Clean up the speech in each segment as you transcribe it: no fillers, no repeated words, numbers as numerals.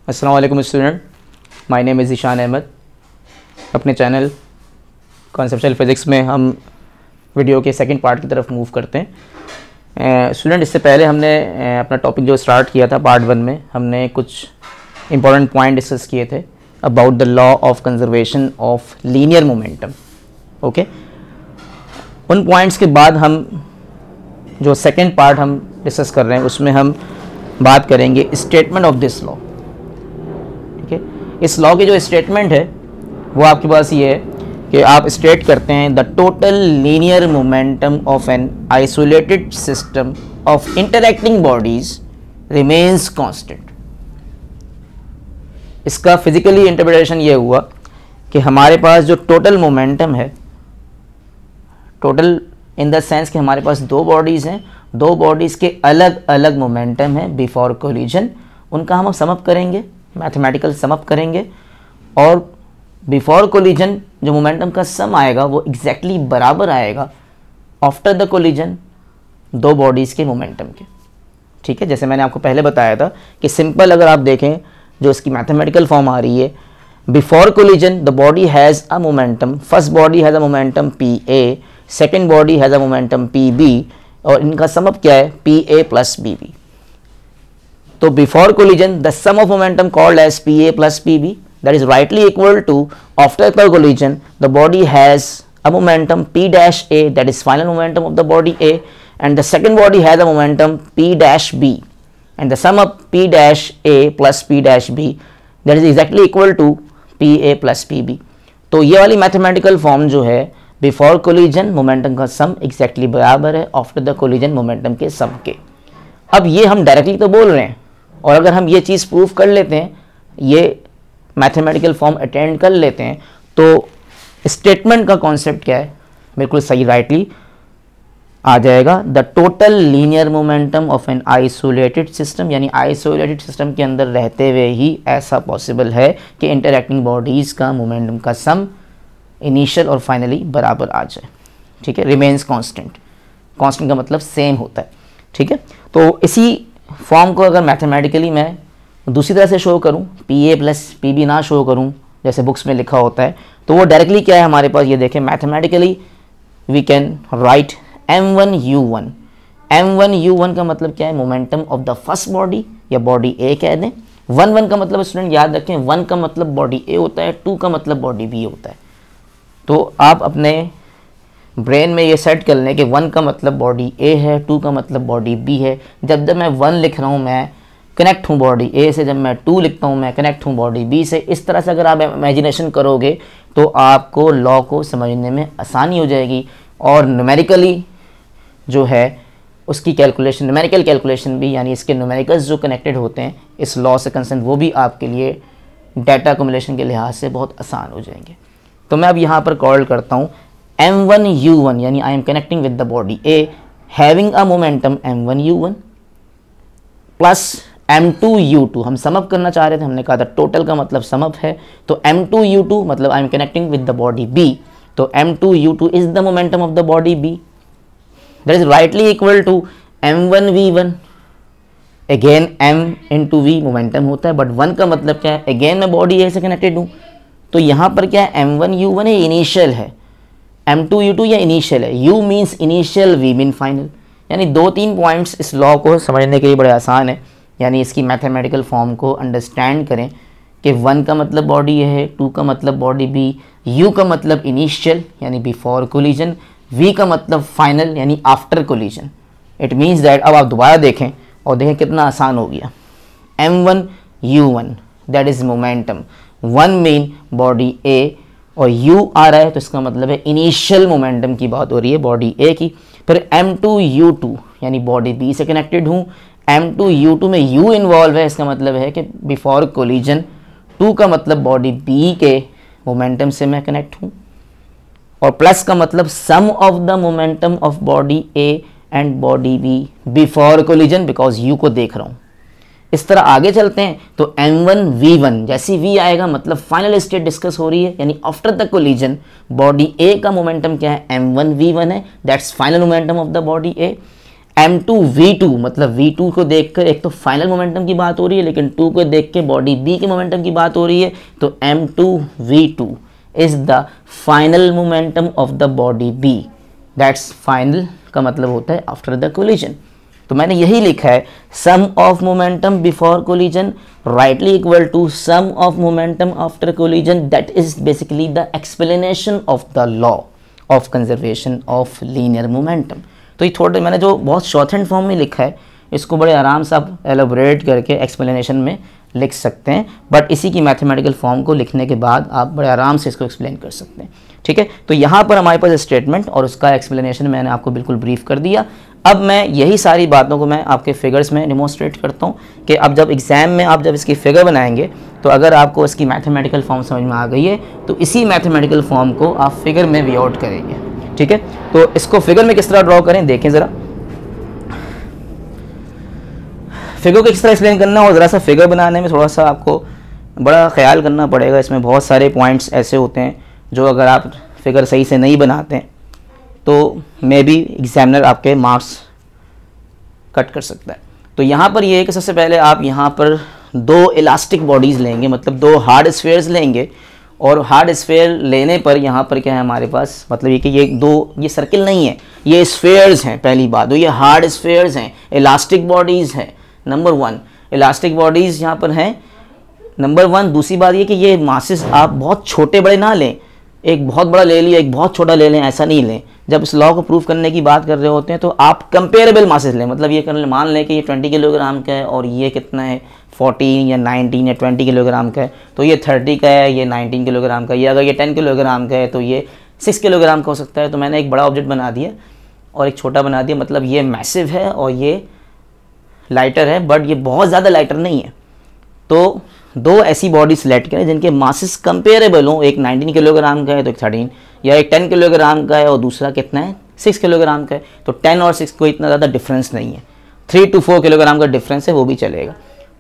अस्सलाम वालेकुम student, my name is Ishan Ahmad. अपने चैनल कॉन्सेप्चुअल फिज़िक्स में हम वीडियो के सेकंड पार्ट की तरफ मूव करते हैं। स्टूडेंट, इससे पहले हमने अपना टॉपिक जो स्टार्ट किया था पार्ट 1 में, हमने कुछ इंपॉर्टेंट पॉइंट डिस्कस किए थे about the law of conservation of linear momentum. Okay, उन पॉइंट्स के बाद हम जो सेकंड पार्ट हम डिस्कस कर रहे हैं उसमें हम बात करेंगे स्टेटमेंट ऑफ दिस लॉ। ठीक है, इस लॉ की जो स्टेटमेंट है वो आपके पास ये है कि आप स्टेट करते हैं the total linear momentum of an isolated system of interacting bodies remains constant. इसका फिजिकली इंटरप्रिटेशन ये हुआ कि हमारे पास जो टोटल मोमेंटम है, टोटल इन द सेंस कि हमारे पास दो बॉडीज़ हैं, दो बॉडीज़ के अलग अलग मोमेंटम है बिफोर कोलिजन, उनका हम सम अप करेंगे, मैथमेटिकल सम अप करेंगे, और बिफोर कोलिजन जो मोमेंटम का सम आएगा वो एग्जैक्टली बराबर आएगा आफ्टर द कोलिजन दो बॉडीज़ के मोमेंटम के। ठीक है, जैसे मैंने आपको पहले बताया था कि सिंपल अगर आप देखें जो इसकी मैथमेटिकल फॉर्म आ रही है, before collision the body has a momentum, first body has a momentum P A, second body has a momentum P B, और इनका सम अप क्या है P A plus B B. तो before collision the sum of momentum called as P A plus P B, that is rightly equal to after the collision the body has a momentum p dash a, that is final momentum of the body A, and the second body has a momentum p dash b, and the sum of p dash a plus p dash b that is exactly equal to p a plus p b। तो ये वाली mathematical form जो है before collision momentum का सम exactly बराबर है after the collision momentum के सम के। अब ये हम डायरेक्टली तो बोल रहे हैं, और अगर हम ये चीज़ प्रूव कर लेते हैं, ये मैथमेटिकल फॉर्म अटेंड कर लेते हैं, तो स्टेटमेंट का कॉन्सेप्ट क्या है बिल्कुल सही राइटली आ जाएगा। The total linear momentum of an isolated system, यानी आइसोलेटेड सिस्टम के अंदर रहते हुए ही ऐसा पॉसिबल है कि इंटरैक्टिंग बॉडीज़ का मोमेंटम का सम इनिशियल और फाइनली बराबर आ जाए। ठीक है, रिमेन्स कांस्टेंट, कांस्टेंट का मतलब सेम होता है। ठीक है, तो इसी फॉर्म को अगर मैथमेटिकली मैं दूसरी तरह से शो करूं, P A plus P B ना शो करूं जैसे बुक्स में लिखा होता है, तो वो डायरेक्टली क्या है हमारे पास, ये देखें mathematically we can write m1u1। m1u1 का मतलब क्या है, momentum of the first body या बॉडी ए कह दें। 1 का मतलब स्टूडेंट याद रखें 1 का मतलब बॉडी ए होता है, 2 का मतलब बॉडी बी होता है। तो आप अपने ब्रेन में ये सेट कर लें कि 1 का मतलब बॉडी ए है, 2 का मतलब बॉडी बी है। जब जब मैं 1 लिख रहा हूँ मैं कनेक्ट हूँ बॉडी ए से, जब मैं 2 लिखता हूँ मैं कनेक्ट हूँ बॉडी बी से। इस तरह से अगर आप इमेजिनेशन करोगे तो आपको लॉ को समझने में आसानी हो जाएगी, और न्यूमेरिकली जो है उसकी कैलकुलेशन, न्यूमेरिकल कैलकुलेशन भी, यानी इसके न्यूमेरिकल्स जो कनेक्टेड होते हैं इस लॉ से कंसर्न, वो भी आपके लिए डाटा अकोमुलेशन के लिहाज से बहुत आसान हो जाएंगे। तो मैं अब यहाँ पर कॉल करता हूँ m1u1, यानी आई am connecting with the body A having a momentum m1u1 plus m2u2। हम समअप करना चाह रहे थे, हमने कहा था टोटल का मतलब समअप है, तो m2u2 मतलब I am connecting with the body b, तो m2u2 is the momentum of the body b, that is rightly equal to m1v1। Again m into v momentum होता है, बट 1 का मतलब क्या है, अगेन मैं बॉडी a से कनेक्टेड हूँ, तो यहाँ पर क्या है m1u1 है, इनिशियल है, m2u2 या इनिशियल है, u means initial, v mean final. यानी 2-3 पॉइंट्स इस लॉ को समझने के लिए बड़े आसान है, यानी इसकी मैथमेटिकल फॉर्म को अंडरस्टैंड करें कि 1 का मतलब बॉडी ए है, 2 का मतलब बॉडी बी, u का मतलब इनिशियल यानी बिफोर कोलिजन, v का मतलब फाइनल यानी after collision. It means that अब आप दोबारा देखें और देखें कितना आसान हो गया। m1u1 that is momentum, 1 mean body A और u आ रहा है, तो इसका मतलब है इनिशियल मोमेंटम की बात हो रही है बॉडी ए की। फिर m2u2 यानी बॉडी बी से कनेक्टेड हूँ, m2u2 में u इन्वॉल्व है, इसका मतलब है कि बिफोर कोलिजन। 2 का मतलब बॉडी बी के मोमेंटम से मैं कनेक्ट हूँ, और प्लस का मतलब sum of the momentum of body A and body B before collision, because u को देख रहा हूँ। इस तरह आगे चलते हैं तो m1v1, जैसी v आएगा मतलब फाइनल स्टेट डिस्कस हो रही है, यानी after the collision body a का मोमेंटम क्या है, m1v1 है, that's final momentum of the body a। M2V2 मतलब V2 को देखकर एक तो फाइनल मोमेंटम की बात हो रही है, लेकिन 2 को देख के बॉडी B के मोमेंटम की बात हो रही है, तो M2V2 is the final momentum of the body B। That's final का मतलब होता है आफ्टर द कोलिजन। तो मैंने यही लिखा है, sum of momentum before collision rightly equal to sum of momentum after collision. That is basically the explanation of the law of conservation of linear momentum. तो ये थोड़े मैंने जो बहुत शॉर्ट हैंड फॉर्म में लिखा है, इसको बड़े आराम से आप एलोबरेट करके एक्सप्लेनेशन में लिख सकते हैं, बट इसी की मैथमेटिकल फॉर्म को लिखने के बाद आप बड़े आराम से इसको एक्सप्लेन कर सकते हैं। ठीक है, तो यहाँ पर हमारे पास स्टेटमेंट और उसका एक्सप्लेनेशन मैंने आपको बिल्कुल ब्रीफ कर दिया। अब मैं यही सारी बातों को मैं आपके फिगर्स में डिमोन्स्ट्रेट करता हूँ कि अब जब एग्ज़ाम में आप जब इसकी फिगर बनाएंगे, तो अगर आपको इसकी मैथमेटिकल फॉर्म समझ में आ गई है, तो इसी मैथमेटिकल फॉर्म को आप फिगर में वे आउट करेंगे। ठीक है, तो इसको फिगर में किस तरह ड्रॉ करें देखें ज़रा। फिगर को किस तरह एक्सप्लेन करना, और ज़रा सा फिगर बनाने में थोड़ा सा आपको बड़ा ख्याल करना पड़ेगा। इसमें बहुत सारे पॉइंट्स ऐसे होते हैं जो अगर आप फिगर सही से नहीं बनाते हैं तो मे बी एग्जामिनर आपके मार्क्स कट कर सकता है। तो यहाँ पर ये है कि सबसे पहले आप यहाँ पर दो इलास्टिक बॉडीज़ लेंगे, मतलब दो हार्ड स्फेयर्स लेंगे, और हार्ड स्फेयर लेने पर यहाँ पर क्या है हमारे पास, मतलब ये कि ये सर्किल नहीं है, ये स्फेयर्स हैं। पहली बात तो ये हार्ड स्फेयर्स हैं, इलास्टिक बॉडीज़ हैं। नंबर 1 इलास्टिक बॉडीज़ यहाँ पर हैं, नंबर 1। दूसरी बात ये कि ये मासेस आप बहुत छोटे बड़े ना लें, एक बहुत बड़ा ले लिया एक बहुत छोटा ले लें, ऐसा नहीं लें। जब इस लॉ को प्रूव करने की बात कर रहे होते हैं तो आप कंपेरेबल मासेस लें, मतलब ये कर लें, मान लें कि ये 20 किलोग्राम का है और ये कितना है 14 या 19 या 20 किलोग्राम का है, तो ये 30 का है, ये 19 किलोग्राम का, ये अगर ये 10 किलोग्राम का है तो ये 6 किलोग्राम का हो सकता है। तो मैंने एक बड़ा ऑब्जेक्ट बना दिया और एक छोटा बना दिया, मतलब ये मैसिव है और ये लाइटर है, बट ये बहुत ज़्यादा लाइटर नहीं है। तो दो ऐसी बॉडी सिलेक्ट करें जिनके मासेस कंपेरेबल हों, एक 19 किलोग्राम का है तो एक 13, या एक 10 किलोग्राम का है और दूसरा कितना है 6 किलोग्राम का है, तो 10 और 6 को इतना ज़्यादा डिफरेंस नहीं है, 3 to 4 किलोग्राम का डिफरेंस है, वो भी चलेगा।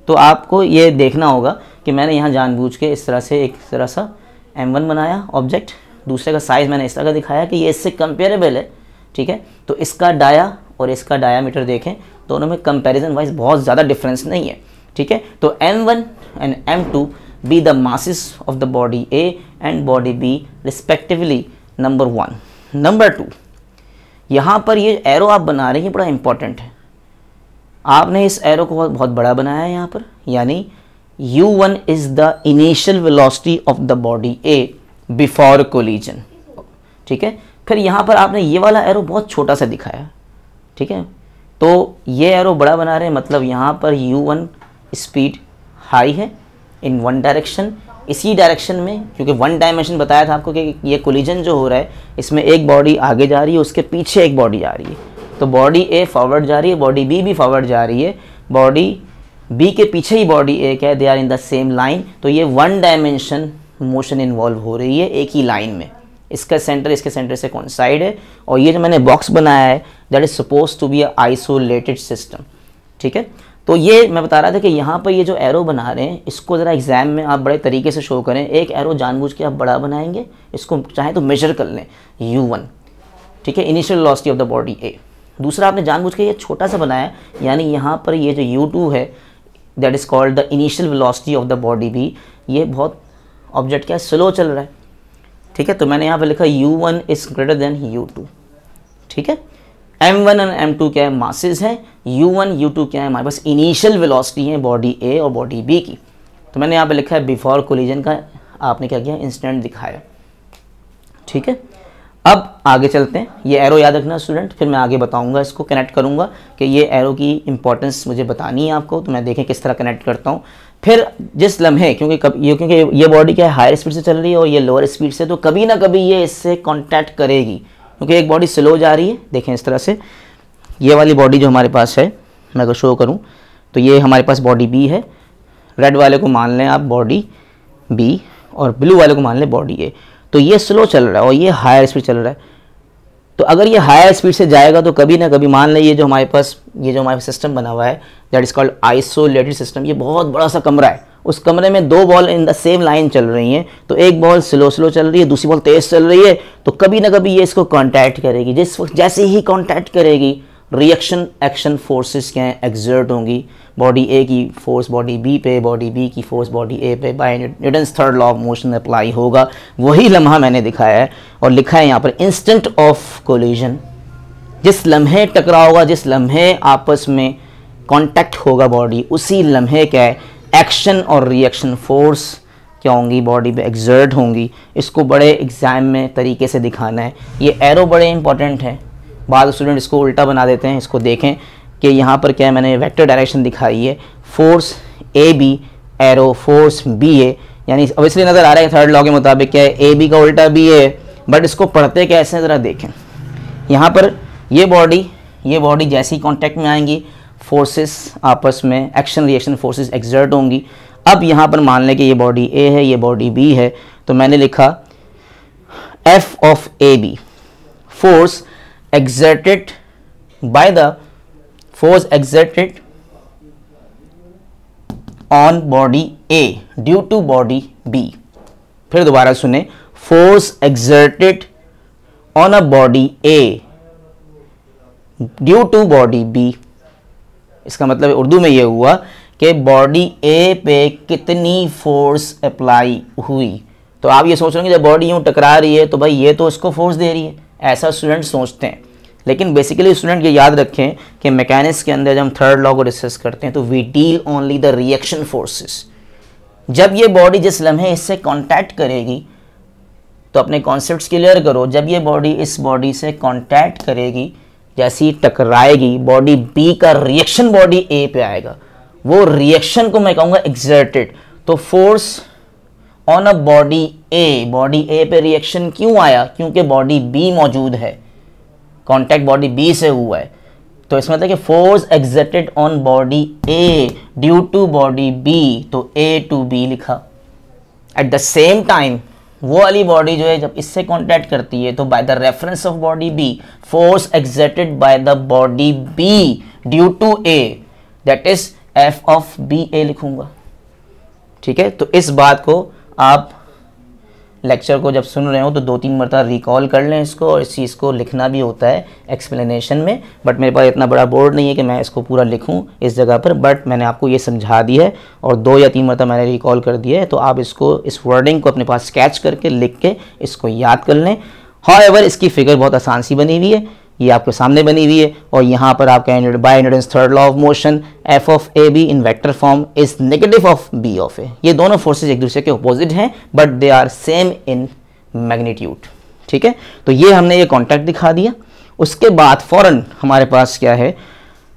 तो आपको ये देखना होगा कि मैंने यहाँ जानबूझ के इस तरह से एक तरह सा M1 बनाया ऑब्जेक्ट, दूसरे का साइज़ मैंने इस तरह का दिखाया कि ये इससे कंपेरेबल है। ठीक है, तो इसका डाया और इसका डायामीटर देखें, दोनों में कंपैरिजन वाइज बहुत ज़्यादा डिफरेंस नहीं है। ठीक है, तो M1 and M2 be the masses of the body A and body B respectively, number 1. Number 2, यहाँ पर ये एरो आप बना रहे हैं, बड़ा इंपॉर्टेंट है। आपने इस एरो को बहुत बड़ा बनाया है यहाँ पर, यानी U1 is the initial velocity of the body A before collision। ठीक है, फिर यहाँ पर आपने ये वाला एरो बहुत छोटा सा दिखाया। ठीक है, तो ये एरो बड़ा बना रहे हैं, मतलब यहाँ पर U1 स्पीड हाई है इन वन डायरेक्शन, इसी डायरेक्शन में, क्योंकि वन डायमेंशन बताया था आपको कि ये कोलिजन जो हो रहा है इसमें एक बॉडी आगे जा रही है, उसके पीछे एक बॉडी आ रही है, तो बॉडी ए फॉरवर्ड जा रही है, बॉडी बी भी फॉरवर्ड जा रही है, बॉडी बी के पीछे ही बॉडी ए क्या है, they are in the same line. तो ये वन डायमेंशन मोशन इन्वॉल्व हो रही है एक ही लाइन में, इसका सेंटर इसके सेंटर से कोइंसाइड है, और ये जो मैंने बॉक्स बनाया है that is suppose to be a isolated system. ठीक है, तो ये मैं बता रहा था कि यहाँ पर ये जो एरो बना रहे हैं इसको ज़रा एग्जाम में आप बड़े तरीके से शो करें। एक एरो जानबूझ के आप बड़ा बनाएंगे, इसको चाहे तो मेजर कर लें U1। ठीक है, initial velocity of the body A। दूसरा आपने जानबूझ के ये छोटा सा बनाया, यानी यहाँ पर ये जो U2 है that is called the initial velocity of the body B। ये बहुत ऑब्जेक्ट क्या है, स्लो चल रहा है। ठीक है, तो मैंने यहाँ पर लिखा U1 is greater than U2। ठीक है, M1 और M2 क्या है, मासेस हैं, U1 U2 क्या है, हमारे पास इनिशियल वेलोसिटी है बॉडी A और बॉडी B की। तो मैंने यहाँ पे लिखा है बिफोर कोलिजन का आपने क्या किया, इंस्टेंट दिखाया। ठीक है, अब आगे चलते हैं। ये एरो याद रखना स्टूडेंट, फिर मैं आगे बताऊंगा, इसको कनेक्ट करूंगा कि ये एरो की इंपॉर्टेंस मुझे बतानी है आपको, तो मैं देखें किस तरह कनेक्ट करता हूँ। फिर जिस लम्हे, क्योंकि ये बॉडी क्या है हायर स्पीड से चल रही है और ये लोअर स्पीड से, तो कभी ना कभी ये इससे कॉन्टैक्ट करेगी, क्योंकि एक बॉडी स्लो जा रही है। देखें इस तरह से, ये वाली बॉडी जो हमारे पास है, मैं अगर शो करूं तो ये हमारे पास बॉडी बी है, रेड वाले को मान लें आप बॉडी बी और ब्लू वाले को मान लें बॉडी ए। तो ये स्लो चल रहा है और ये हायर स्पीड चल रहा है, तो अगर ये हायर स्पीड से जाएगा तो कभी ना कभी, मान लें ये जो हमारे पास सिस्टम बना हुआ है that is called isolated system, ये बहुत बड़ा सा कमरा है, उस कमरे में दो ball in the same line चल रही हैं, तो एक बॉल स्लो चल रही है, दूसरी बॉल तेज़ चल रही है, तो कभी ना कभी ये इसको कांटेक्ट करेगी। जैसे ही कांटेक्ट करेगी रिएक्शन एक्शन फोर्सेस क्या हैं, एग्जर्ट होंगी। बॉडी ए की फोर्स बॉडी बी पे, बॉडी बी की फोर्स बॉडी ए पे, by Newton's third law of motion apply होगा। वही लम्हा मैंने दिखाया है और लिखा है यहाँ पर इंस्टेंट ऑफ कोलिजन। जिस लम्हे टकराव होगा, जिस लम्हे आपस में कांटेक्ट होगा बॉडी, उसी लम्हे क्या है एक्शन और रिएक्शन फोर्स क्या होंगी, बॉडी पे एग्जर्ट होंगी। इसको बड़े एग्जाम में तरीके से दिखाना है। ये एरो बड़े इंपॉर्टेंट हैं। बाद स्टूडेंट इसको उल्टा बना देते हैं। इसको देखें कि यहाँ पर क्या है, मैंने वेक्टर डायरेक्शन दिखाई है, force A B arrow force B A, यानी ऑब्वियसली नज़र आ रहा है थर्ड लॉ के मुताबिक क्या है, ए बी का उल्टा बी ए। बट इसको पढ़ते कैसे ज़रा देखें। यहाँ पर ये बॉडी जैसी कॉन्टैक्ट में आएंगी, फोर्सेस आपस में एक्शन रिएक्शन फोर्सेस एग्जर्ट होंगी। अब यहाँ पर मान लें कि ये बॉडी ए है, ये बॉडी बी है, तो मैंने लिखा F of A B, force exerted on body A due to body B। फिर दोबारा सुने, force exerted on a body A due to body B। इसका मतलब उर्दू में ये हुआ कि बॉडी ए पे कितनी फोर्स अप्लाई हुई। तो आप ये सोच रहे हैं कि जब बॉडी यूं टकरा रही है तो भाई ये तो इसको फोर्स दे रही है, ऐसा स्टूडेंट सोचते हैं। लेकिन बेसिकली स्टूडेंट ये याद रखें कि मैकेनिक्स के अंदर जब हम थर्ड लॉ को डिस्कस करते हैं तो we deal only the reaction forces. जब ये बॉडी जिस लम्हे इससे कांटेक्ट करेगी, तो अपने कॉन्सेप्ट्स क्लियर करो, जब ये बॉडी इस बॉडी से कांटेक्ट करेगी, जैसी टकराएगी, बॉडी बी का रिएक्शन बॉडी ए पे आएगा, वो रिएक्शन को मैं कहूँगा एग्जर्टेड। तो force on a body A पे रिएक्शन क्यों आया, क्योंकि बॉडी बी मौजूद है, कांटेक्ट बॉडी बी से हुआ है। तो इसमें मतलब कि force exerted on body A due to body B, तो ए टू बी लिखा। एट द सेम टाइम वो वाली बॉडी जो है जब इससे कांटेक्ट करती है तो by the reference of body B, force exerted by the body B due to A, that is F of B A लिखूंगा। ठीक है, तो इस बात को आप लेक्चर को जब सुन रहे हो तो 2-3 मरतबा रिकॉल कर लें इसको, और इस चीज़ को लिखना भी होता है एक्सप्लेनेशन में। बट मेरे पास इतना बड़ा बोर्ड नहीं है कि मैं इसको पूरा लिखूं इस जगह पर, बट मैंने आपको ये समझा दिया है और 2 या 3 मरतबा मैंने रिकॉल कर दिया है। तो आप इसको, इस वर्डिंग को अपने पास स्केच करके लिख के इसको याद कर लें। हाउएवर इसकी फिगर बहुत आसान सी बनी हुई है, ये आपके सामने बनी हुई है, और यहाँ पर आपका by Newton's third law of motion F of A B in vector form is negative of B of A. ये दोनों फोर्सेज एक दूसरे के अपोजिट हैं but they are same in magnitude. ठीक है, तो ये हमने ये कॉन्टैक्ट दिखा दिया। उसके बाद फौरन हमारे पास क्या है,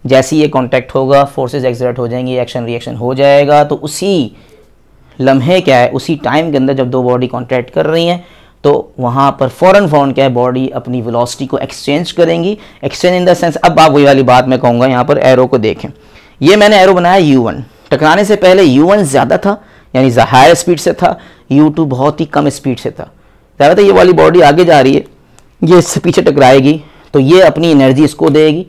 जैसे ये कॉन्टैक्ट होगा फोर्सेज एक्सर्ट हो जाएंगी, एक्शन रिएक्शन हो जाएगा, तो उसी लम्हे क्या है, उसी टाइम के अंदर जब दो बॉडी कॉन्टैक्ट कर रही हैं तो वहाँ पर फ़ौरन क्या है, बॉडी अपनी वेलोसिटी को एक्सचेंज करेंगी। एक्सचेंज इन द सेंस, अब आप वही वाली बात मैं कहूँगा, यहाँ पर एरो को देखें। ये मैंने एरो बनाया u1, टकराने से पहले u1 ज़्यादा था, यानी हायर स्पीड से था, u2 बहुत ही कम स्पीड से था। ज़्यादा तो ये वाली बॉडी आगे जा रही है, ये इससे पीछे टकराएगी तो ये अपनी एनर्जी इसको देगी,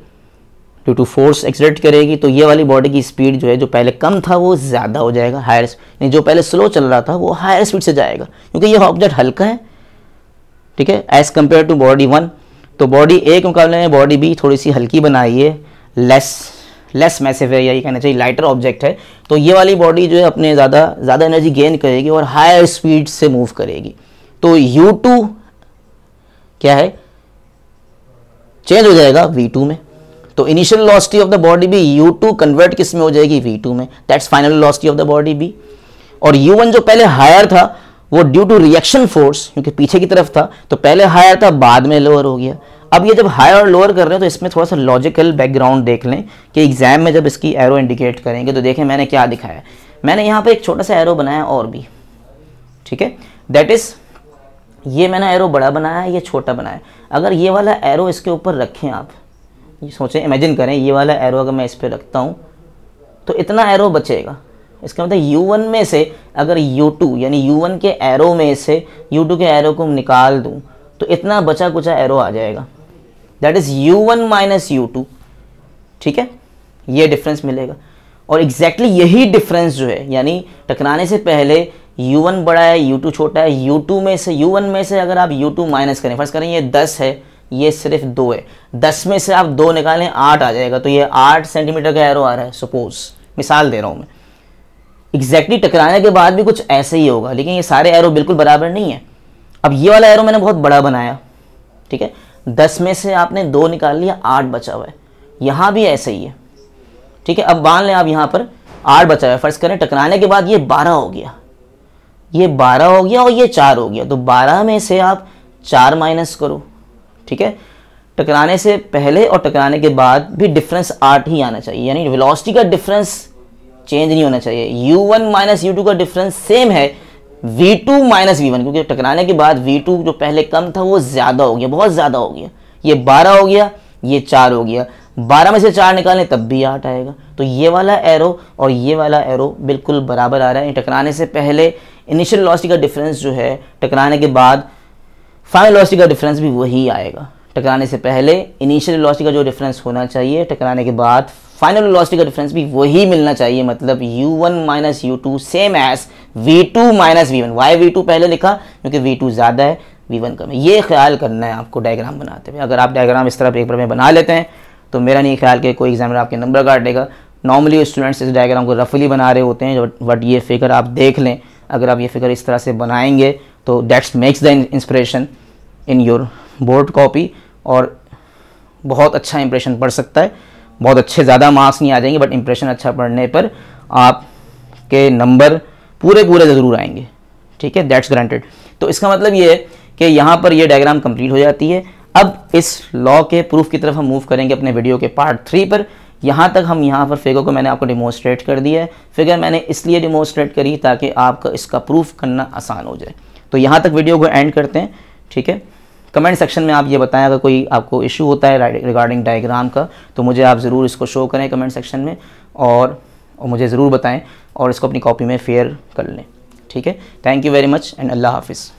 ड्यू टू फोर्स एक्सर्ट करेगी, तो ये वाली बॉडी की स्पीड जो है, जो पहले कम था वो ज़्यादा हो जाएगा, हायर, यानी जो पहले स्लो चल रहा था वो हायर स्पीड से जाएगा, क्योंकि ये ऑब्जेक्ट हल्का है। ठीक है, एज़ कम्पेयर टू बॉडी 1, तो बॉडी ए के मुकाबले में बॉडी बी थोड़ी सी हल्की बनाई है, लेस मैसिव है, या ये कहना चाहिए लाइटर ऑब्जेक्ट है। तो ये वाली बॉडी जो है अपने ज़्यादा एनर्जी गेन करेगी और हायर स्पीड से मूव करेगी। तो u2 क्या है, चेंज हो जाएगा v2 में। तो initial velocity of the body B u2 convert किस में हो जाएगी, v2 में, that's final velocity of the body B. और u1 जो पहले हायर था वो ड्यू टू रिएक्शन फोर्स, क्योंकि पीछे की तरफ था तो पहले हायर था बाद में लोअर हो गया। अब ये जब हायर और लोअर कर रहे हो तो इसमें थोड़ा सा लॉजिकल बैकग्राउंड देख लें कि एग्जाम में जब इसकी एरो इंडिकेट करेंगे तो देखें मैंने क्या दिखाया है। मैंने यहाँ पे एक छोटा सा एरो बनाया और भी, ठीक है, दैट इज़ ये मैंने एरो बड़ा बनाया, ये छोटा बनाया। अगर ये वाला एरो इसके ऊपर रखें, आप ये सोचें, इमेजिन करें ये वाला एरो अगर मैं इस पर रखता हूँ तो इतना एरो बचेगा। इसका मतलब u1 में से अगर u2 यानी u1 के एरो में से u2 के एरो को निकाल दूं तो इतना बचा कुचा एरो आ जाएगा, that is u1 minus u2। ठीक है, ये डिफरेंस मिलेगा। और एग्जैक्टली यही डिफरेंस जो है, यानी टकराने से पहले u1 बड़ा है, u2 छोटा है, u1 में से अगर आप u2 माइनस करें, फर्स्ट करें ये 10 है, ये सिर्फ 2 है। 10 में से आप 2 निकालें 8 आ जाएगा, तो ये 8 सेंटीमीटर का एरो आ रहा है। सपोज मिसाल दे रहा हूँ मैं, एग्जैक्टली टकराने के बाद भी कुछ ऐसे ही होगा, लेकिन ये सारे एरो बिल्कुल बराबर नहीं है। अब ये वाला एरो मैंने बहुत बड़ा बनाया, ठीक है, 10 में से आपने 2 निकाल लिया, 8 बचा हुआ है। यहाँ भी ऐसे ही है, ठीक है। अब मान लें आप यहाँ पर 8 बचा हुआ है, फर्ज करें टकराने के बाद ये 12 हो गया, ये 12 हो गया और ये 4 हो गया, तो 12 में से आप 4 माइनस करो, ठीक है। टकराने से पहले और टकराने के बाद भी डिफरेंस 8 ही आना चाहिए, यानी वेलोसिटी का डिफरेंस चेंज नहीं होना चाहिए। u1 माइनस u2 का डिफरेंस सेम है v2 माइनस v1, क्योंकि टकराने के बाद v2 जो पहले कम था वो ज़्यादा हो गया, बहुत ज़्यादा हो गया। ये 12 हो गया, ये 4 हो गया, 12 में से 4 निकालें तब भी 8 आएगा। तो ये वाला एरो और ये वाला एरो बिल्कुल बराबर आ रहा है। टकराने से पहले इनिशियल वेलोसिटी का डिफरेंस जो है, टकराने के बाद फाइनल वेलोसिटी का डिफरेंस भी वही आएगा। टकराने से पहले इनिशियल वेलोसिटी का जो डिफरेंस होना चाहिए, टकराने के बाद फाइनल वेलोसिटी का डिफरेंस भी वही मिलना चाहिए। मतलब u1 minus u2 same as v2 minus v1। Why v2 पहले लिखा क्योंकि v2 ज़्यादा है, v1 कम है। ये ख्याल करना है आपको डायग्राम बनाते हुए। अगर आप डायग्राम इस तरह पेपर में बना लेते हैं तो मेरा नहीं ख्याल कि कोई एग्जामिनर आपके नंबर काट देगा। नॉर्मली स्टूडेंट्स इस डायग्राम को रफली बना रहे होते हैं, बट ये फिगर आप देख लें, अगर आप ये फिगर इस तरह से बनाएंगे तो that's makes the inspiration in your board copy, और बहुत अच्छा इंप्रेशन पड़ सकता है। बहुत अच्छे, ज़्यादा मार्क्स नहीं आ जाएंगे, बट इंप्रेशन अच्छा पढ़ने पर आपके नंबर पूरे ज़रूर आएंगे, ठीक है, दैट्स ग्रांटेड। तो इसका मतलब ये है कि यहाँ पर ये डायग्राम कंप्लीट हो जाती है। अब इस लॉ के प्रूफ की तरफ हम मूव करेंगे अपने वीडियो के पार्ट 3 पर। यहाँ तक हम यहाँ पर फिगर को मैंने आपको डिमोन्स्ट्रेट कर दिया है। फिगर मैंने इसलिए डिमोन्स्ट्रेट करी ताकि आपका इसका प्रूफ करना आसान हो जाए। तो यहाँ तक वीडियो को एंड करते हैं, ठीक है। कमेंट सेक्शन में आप ये बताएं अगर कोई आपको इशू होता है रिगार्डिंग डायग्राम का, तो मुझे आप ज़रूर इसको शो करें कमेंट सेक्शन में, और मुझे ज़रूर बताएं और इसको अपनी कॉपी में फेयर कर लें, ठीक है। Thank you very much and अल्लाह हाफिज़।